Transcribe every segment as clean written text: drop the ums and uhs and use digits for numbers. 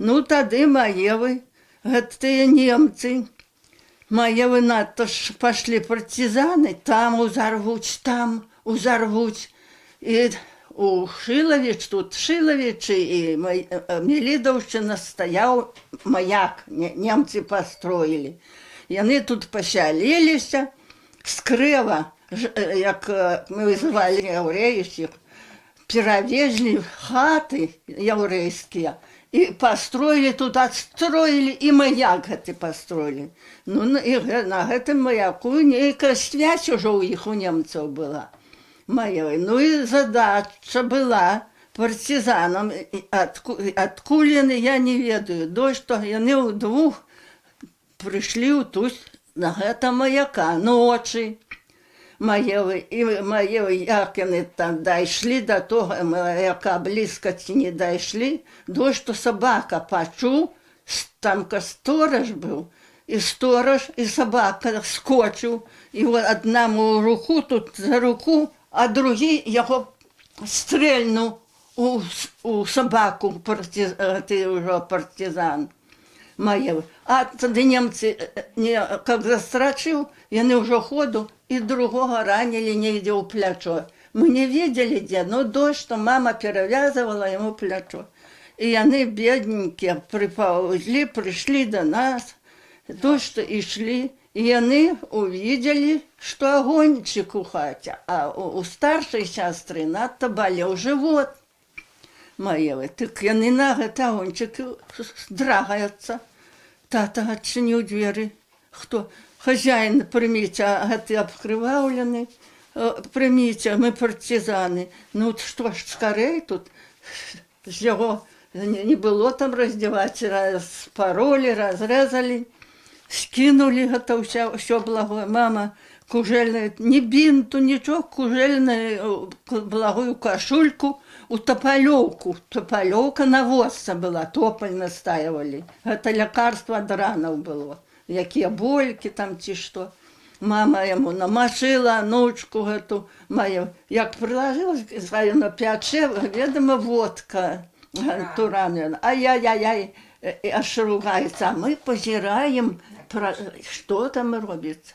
Ну, тады маевы, гэтыя немцы, маевы надто ж пашлі партизаны, там узорвуць, там узорвуць. І у Шилович, тут Шиловичы і Мелідаўшчына стаяў маяк, немцы пастроілі. Яны тут пасяліліся, скрэва, як мы вызывалі яўрэйскіх, перавезлі хаты яўрэйскія і пастроілі тут, адстроілі і маяк гэты пастроілі. Ну і на гэтым маяку нейкая связь ужо ў іх у немцаў была. Маёй. Ну і задача была партизанам, адкуль яны, я не ведаю, што яны ўдвух прыйшлі ў тут на гэта маяка ночы. Маевы, і маевы, як яны там дайшлі да того маяка, блізка ці не дайшлі, што сабака пачуў, там сторож быў, і сторож, і сабака скочыў, і аднаму руку тут за руку, а другі яго стрельнуў у сабаку, ты ўжо партизан. Маевы. А тады немцы, как застрачыў, яны ўжо ходу і другога ранілі недзе ў плячо. Мы не ведалі дзе, но што мама перавязывала яму плячо. І яны бедненькія прыпаўзлі, прыйшлі да нас, што ішлі, і яны увидели, што агоньчык у хаце, а у старшай сястры надта балеў жывот. Маевы, так яны на гэты агоньчык здрагаюцца. Тата адчыніў дзверы. Хто? Хазяін, прыміце, гэты абкрываўлены. Прыміце, мы партизаны. Ну што ж, скарэй тут з яго не было там раздзяваць, распароли, разрэзалі. Скинули гэта ўсё благое. Мама кужэльная, не бінту, нічого, кужэльную благую кашульку у топалёўку. Топалёўка на восца была, тополь настаивали. Гэта лякарства ад ранаў было. Якія болькі там ці што. Мама яму намашыла ночку гэту маю. Як прылажыла, на пячэ, ведама, водка тураная. Ай-яй-яй, аж ругаецца. А мы пазіраем, што там робіцца.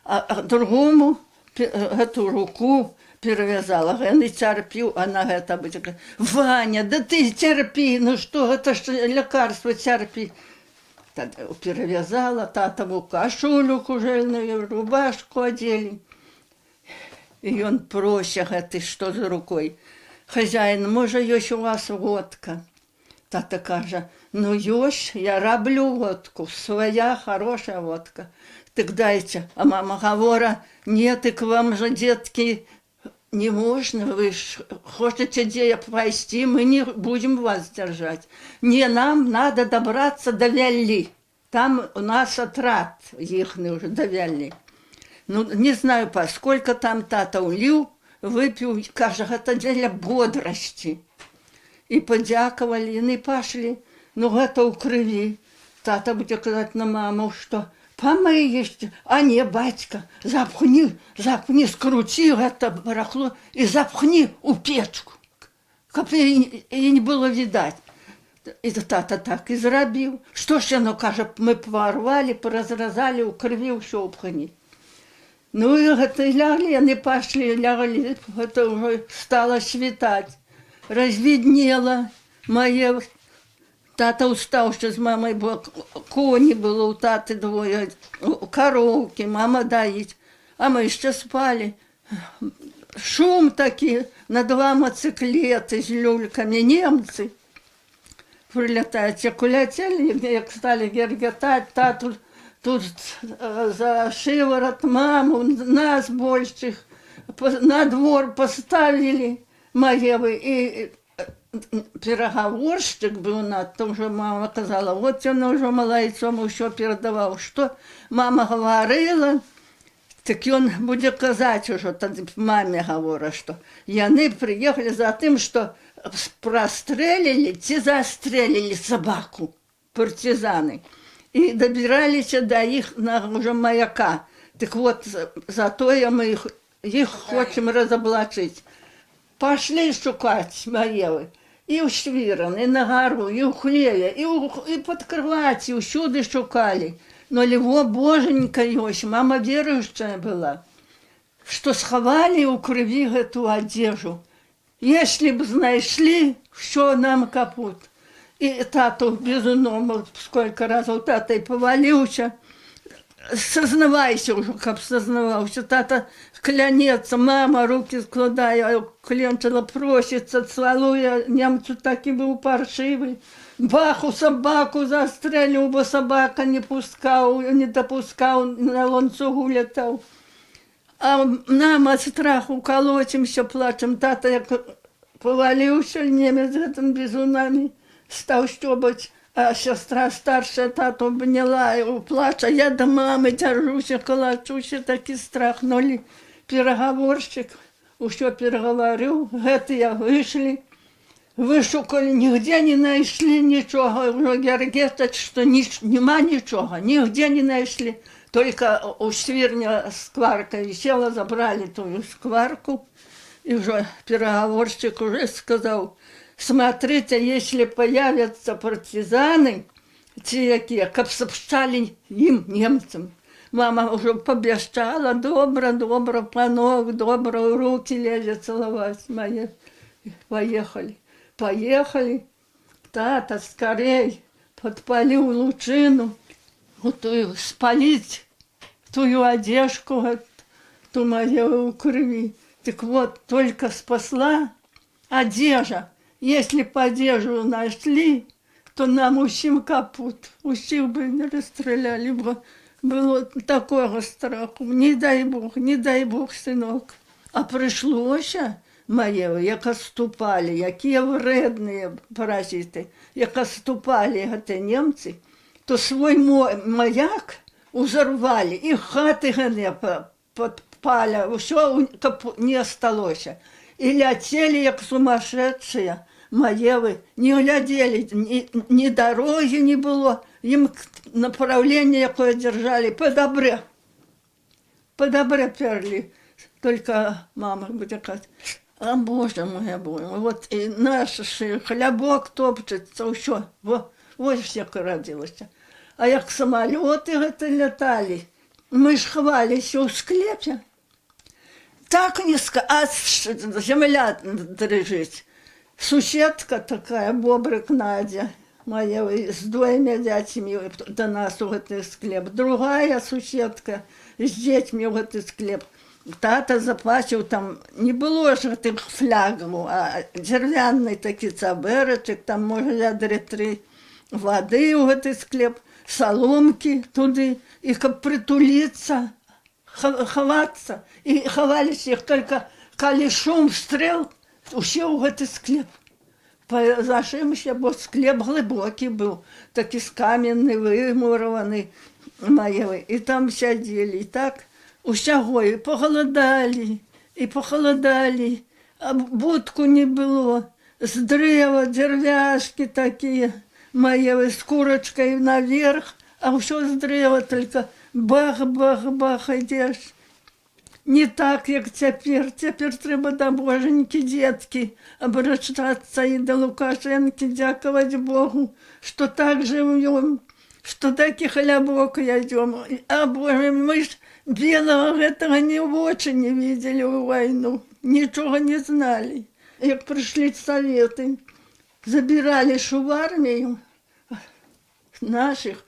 А другому гэту руку перавязала, яны цярпіў, а на гэта будзе. Ваня, да ты цярпі, ну што, гэта ж лякарства цярпі. Перавязала татаву кашулю кужэльную, рубашку адзелі. І ён прося гэты, што з рукой. Хазяін, можа, ёсць у вас водка? Тата кажа, ну ёсць, я раблю водку, свая хорошая водка. Так дайте. А мама говора, нет, так вам же, детки, не можно, вы ж хотите где пойти, мы не будем вас держать. Не, нам надо добраться до Вялли. Там у нас отряд ихный уже до Вялли. Ну, не знаю, поскольку там тата улил, выпил, кажа, это для бодрости. І подякували, і пошли. Ну, гэта ў крыві. Тата будзе казаць на маму, што памыеш, а не, бацька, запхні, скруці гэта барахло і запхні ў печку, каб і не было відаць. І тата так і зрабіў. Што ж яно, кажа, мы парвалі, паразразалі, ў крыві ўсё ўпхані. Ну, і гэта ляглі, яны пашлі, лягалі, гэта ўжо стала світаць. Разведнела мае. Тата устаў, што з мамай, бо коні было ў таты двое, кароўкі, мама даіць. А мы яшчэ спалі. Шум такі, на два мацыклеты з люлькамі немцы. Прылятаюць, як уляцелі, як сталі гергетаць, тату тут за шыварат маму, нас большых на двор поставілі. Маевы, і перагаворшчык быў надто, ўжо мама казала, вот ён ўжо малайцом усё перадаваў, што мама гаварыла, так ён будзе казаць ужо, тады маме гавора, што яны прыехалі за тым, што прастрэлілі ці застрэлілі сабаку, партизаны, і дабіраліся да іх на ўжо маяка. Так вот, затое мы іх хочам разаблачыць. Пошли шукать Маевы. І ў Швіран, і на гару, і ў хлеве, і пад кроваці, усюды шукалі. Но ліво боженька ёсць, мама верующая была, што схавалі ў крыві гэту адзежу. Если б знайшлі, що нам капут. І тату безумно, сколько разів тата і повалився. Сознавайся уже, как сознавался. Тата клянется, мама руки складає, клянчила, просится, целує. Немцу так і був паршивий. Баху собаку застрелив, бо собака не допускав, на ланцюгу летав. А нам от страху колотимся, плачем. Тата як повалився, немец этим безумами став щобать. А сестра старшая тату обняла его, плача. Я до мамы держусь, колочусь, такий страх. Нули переговорщик, все переговорил. Гэтые вышли, вышукали, нигде не нашли ничего. Уже гергетать, что нема ничего, нигде не нашли. Только у свирня скварка висела, забрали ту скварку. И уже переговорщик уже сказал: смотрите, если появятся партизаны, те какие, как сообщали им, немцам. Мама уже побежала, добро, панок, добро, руки лезли целовать мои. Поехали. Тата скорей подпалил лучину, ту спалить ту одежку, ту мою крови. Так вот, только спасла одежа. Если бы одежду нашли, то нам усім капут. Усіх бы не расстреляли. Было такого страху. Не дай Бог, синок. А прийшлося моє, як отступали, які вредні паразити, як отступали ті німці, то свой маяк узорвали, і хати гане подпали, все не осталося. И летели, як сумасшедшие, моевы, не глядели, ни дороги не было, им направление какое держали, по добре перли. Только мама будет сказать: а Боже мой, вот и наш хлебок топчется, все, вот все родилось. А як самолеты это летали, мы ж хвались у склепе. Так низко, а земля дрожит. Суседка такая, бобрик Надя, моя, с двумя детьми до нас в этот склеп. Другая суседка с детьми в этот склеп. Тата заплачив там, не було ж тих флягу, а дерев'яний такий цаберочок, там може три води в этот склеп, соломки туди, і как притулиться, ховаться. И ховались их только, коли шум стрел, усе в этот склеп. Зашимся, бо склеп глибокий був, такий з кам'яний, вимурований моєї. І там сиділи, і так усього, і похолодали, а будку не було, з дерева, деревяшки такі моєї, з курочкою наверх, а все з дерева, тільки бах, йдеш. Не так, як тепер. Тепер треба до Боженьки, дітки, обращатися і до Лукашенки, дякувати Богу, що так живемо, що таки хлебок їдемо. А Боже, ми ж білого этого ни в очі не видели в війну, нічого не знали. Як прийшли совєти, забирали ж в армію наших.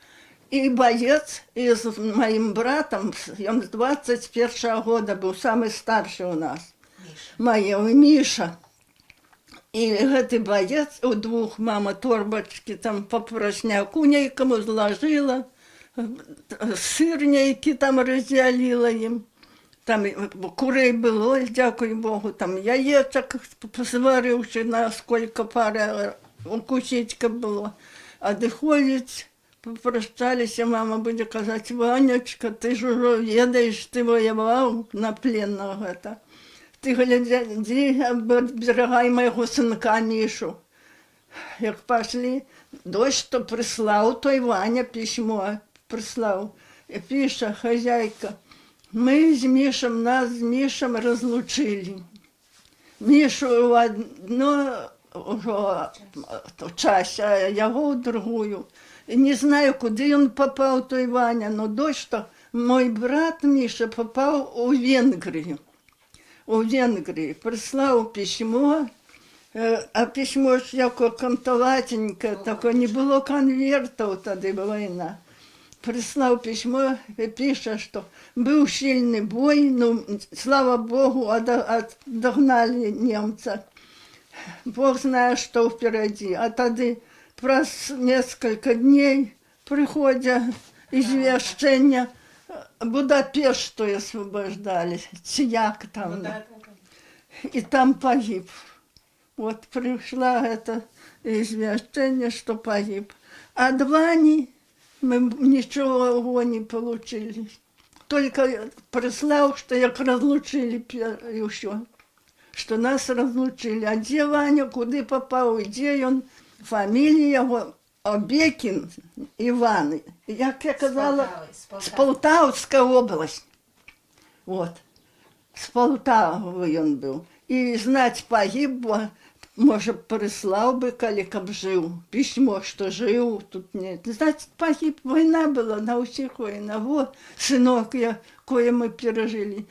И боец, и с моим братом, он с 21-го года был, самый старший у нас, Миша. И этот боец у двух мама торбочки там по поросняку некому сложила, сырнейки там разделила им. Там курей было, дякую Богу, там яєчок посваривши, на сколько пара укусичка было. А доходить, попрощались, мама буде казати: Ванечка, ти ж уже ведаєш, ти воював на пленного. Ти гляди, оберігай моєго синка Мішу. Як пішли, дощ то прислав, той Ваня письмо прислав. І пише хазяйка: ми нас з Мішем розлучили. Мішу в одно ўжо час, а яго ў другую. І не знаю, куды ён папаў, той Ваня, но дождь, што мой брат Міша папаў у Венгрію. У Венгрії прислаў пісьмо, а пісьмо ж яко кантоватеньке, тако не было конвертаў, тады вайна. Прислаў пісьмо і піша, што быў сильны бой, ну, слава Богу, догнали немца. Бог знае, што впереди. А тады праз несколько дней приходя извещення, Будапешту освобождали, ці як там. И там погиб. Вот пришла это извещение, что погиб. А от Вани мы ничего не получили. Только прислал, что як разлучили и все. Что нас разлучили. А где Ваня, куда попал, где он, фамилия его Обекин Иван. Як я казала, з Полтавська область. Вот. З Полтави він був. І знать погиб, бо, може, прислав би, коли б жив. Письмо, що жив, тут нет. Значить, погиб, війна була, на усіх війна. Вот, синок, кое ми пережили.